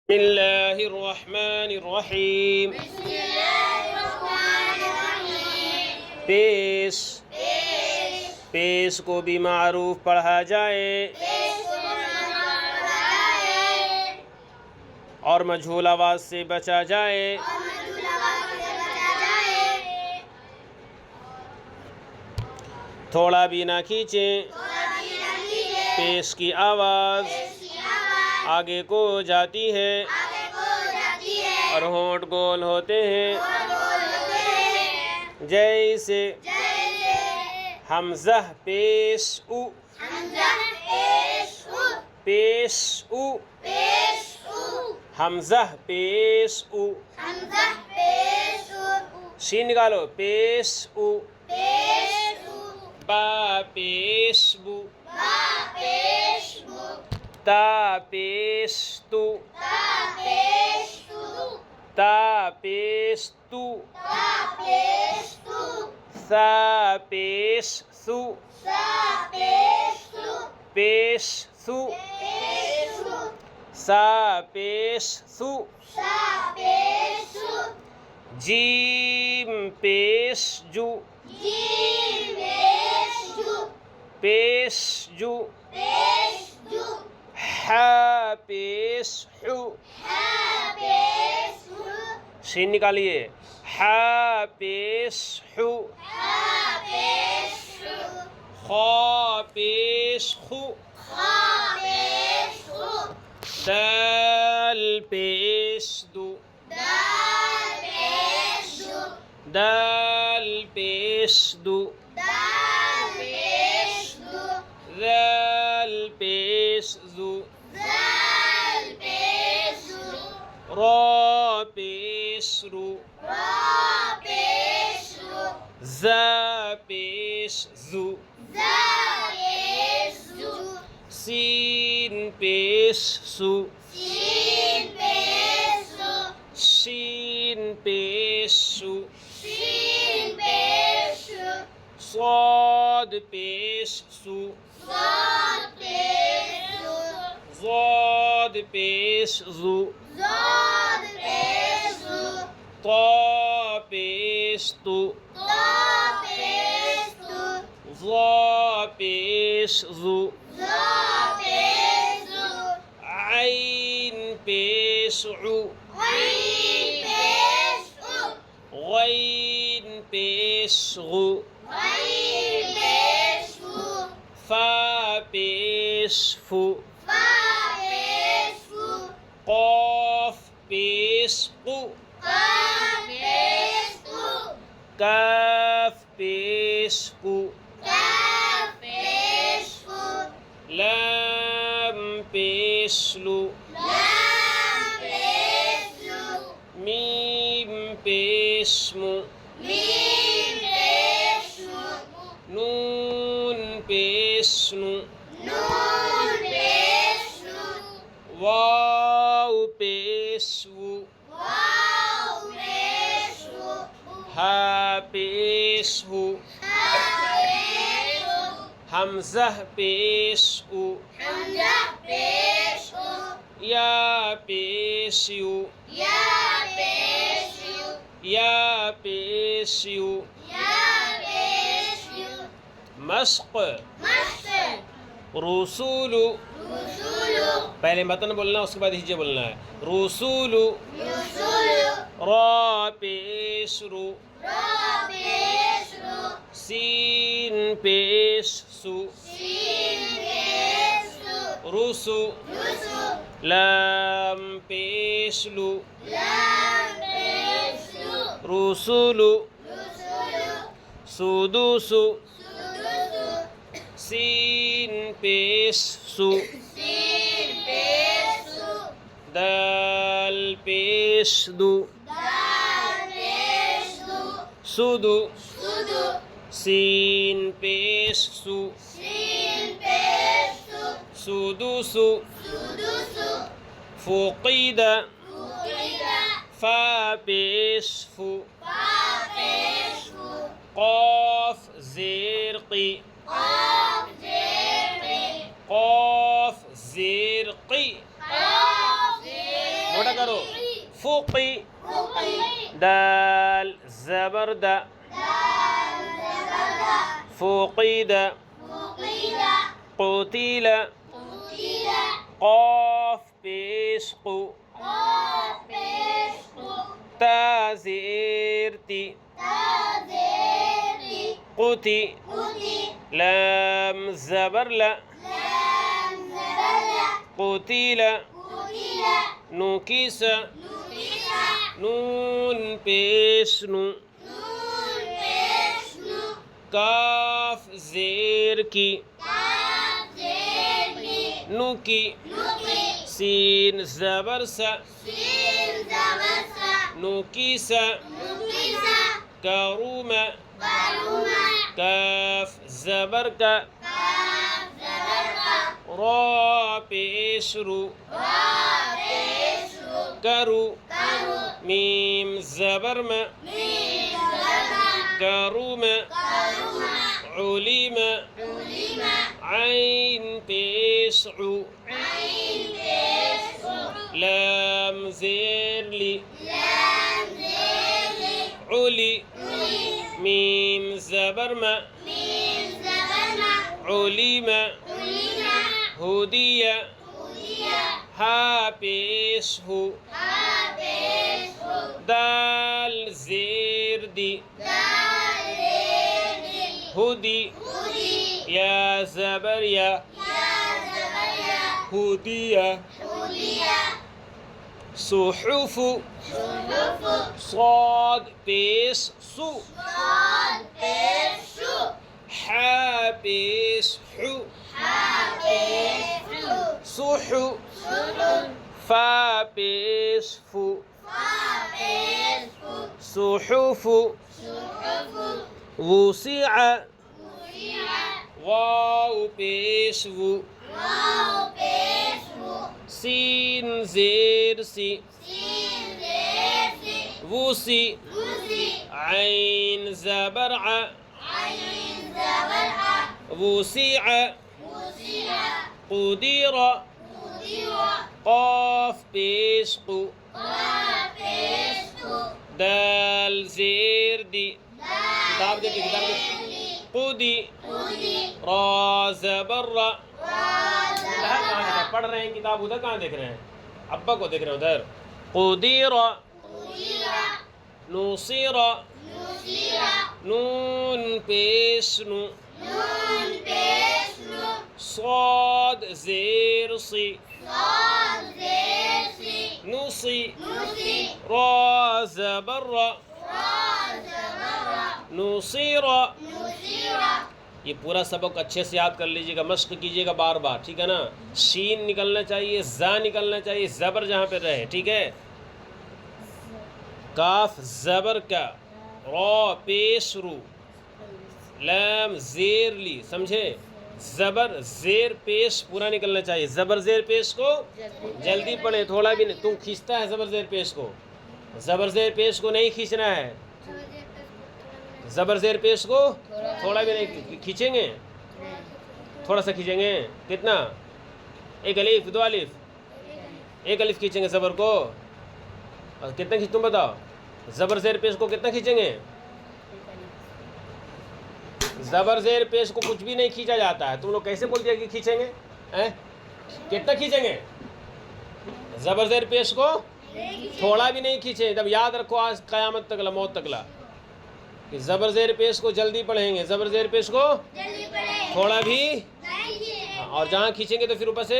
बिस्मिल्लाहिर्रहमानिर्रहीम। पेश पेश को भी मारूफ पढ़ा जाए और मजहूल आवाज से बचा जाए। थोड़ा भी ना खींचें, पेश की आवाज आगे को जाती है और होंठ गोल होते हैं। जैसे हमज़ा पेश उ, पेश उ, हमज़ा पेश उ, शीन निकालो, पेश उ, बा पेश बु, ता पेश तु, ता पेश तु, सा पेश सु, पेश सु, सा पेश सु, जीम पेश जु, पेश जु, हा पेश हु, शीन निकालिए, हा पेश हु, खा पेश खु, दाल पेश दु, दाल पेश दु, ذال पेश ज़ु, रा पेश रु, ज़ा पेश ज़ु, सीन पेश सु, शीन पेश सु, صاد पेश सु, ज़ाद पेश ज़ु, ता पेश तु, ज़ा पेश ज़ु, आइन पेश उ, गैन पेश गु, फा पेश फु, क़ाफ पेश qu, काफ पेश qu, लाम पेश लु, मीम पेश मु, नून पेश नु, वाव पेश वु, हा पेश हु, हमज़ा पेश उ, या पेश यु, या पेश यु, मश्क़ रसूलु, पहले मतन बोलना उसके बाद हिज्जे बोलना है। रसूलु, रा पेश रु, सीन पेश सु, रुसु, लाम पेश लु, रुसुलु, सुदुसु, सीन पेश सु, दाल पेश दु, सुदु, सीन पेश सु, सुदुसु, फुक़ीद, फा पेश फु, क़ाफ ज़ेर क़ी, क़ाफ ज़ेर क़ी, मोटा करो। फुकी, दाल ज़बर दा, फुकीद, कुतिल, क़ाफ पेश कु, ता ज़ेर ती, कुती, लाम ज़बर ला, कुतिल, नुकिस, नून पेश नु, काफ ज़ेर की, नुकी, सीन ज़बर सा, नुकिस, करूम, काफ ज़बर का, रा पेश रू, करू, मीम ज़बर में, करूम, उलीम, आइन पेश उ, लाम ज़ेर ली, उली, मीम ज़बर में, उलीम, हुदिया, हा पेश हु, दाल ज़ेर दी, हुदी, या ज़बर या, हुदिया, सुहुफु, साद पेश सु, हा पेश हु, सुहु, फा पेश फु, सुहुफु, वुसिअ, वाव पेश वु, सीन ज़ेर सी, वुसी, आइन ज़बर आ, वुसिअ, कुदिर, क़ाफ पेश कु, दाल ज़ेर दी, किताब देखिए, किताब देखिए, कुदी, रा ज़बर रा, पढ़ रहे हैं किताब, उधर कहाँ देख रहे हैं? अब्बा को देख रहे हैं उधर। कुदीरा, नुसीरा, नून पेश नु, साद ज़ेर सी, नुसी, रा ज़बर रा, नुसीरा। ये पूरा सबक अच्छे से याद कर लीजिएगा, मश्क कीजिएगा बार बार, ठीक है ना। शीन निकलना चाहिए, ज़ा निकलना चाहिए, ज़बर जहाँ पे रहे, ठीक है। काफ ज़बर का, रा पेश रू, लाम ज़ेर ली, समझे। ज़बर ज़ेर पेश पूरा निकलना चाहिए। ज़बर ज़ेर पेश को जल्दी पढ़े, थोड़ा भी नहीं। तुम खींचता है ज़बर ज़ेर पेश को, ज़बर ज़ेर पेश को नहीं खींचना है। ज़बर ज़ेर पेश को थोड़ा भी नहीं खींचेंगे, थोड़ा सा खींचेंगे। कितना? एक अलिफ, दो अलिफ, एक अलिफ खींचेंगे ज़बर को। और कितना खींच, तुम बताओ। ज़बर ज़ेर पेश को कितना खींचेंगे? ज़बर ज़ेर पेश को कुछ भी नहीं खींचा जाता है। तुम लोग कैसे बोल दिया कि खींचेंगे? कितना खींचेंगे? ज़बर ज़ेर पेश को थोड़ा भी नहीं खींचे। जब याद रखो आज क़यामत तकला, मौत तकला, कि ज़बर ज़ेर पेश को जल्दी पढ़ेंगे। ज़बर ज़ेर पेश को थोड़ा भी, और जहाँ खींचेंगे तो फिर ऊपर से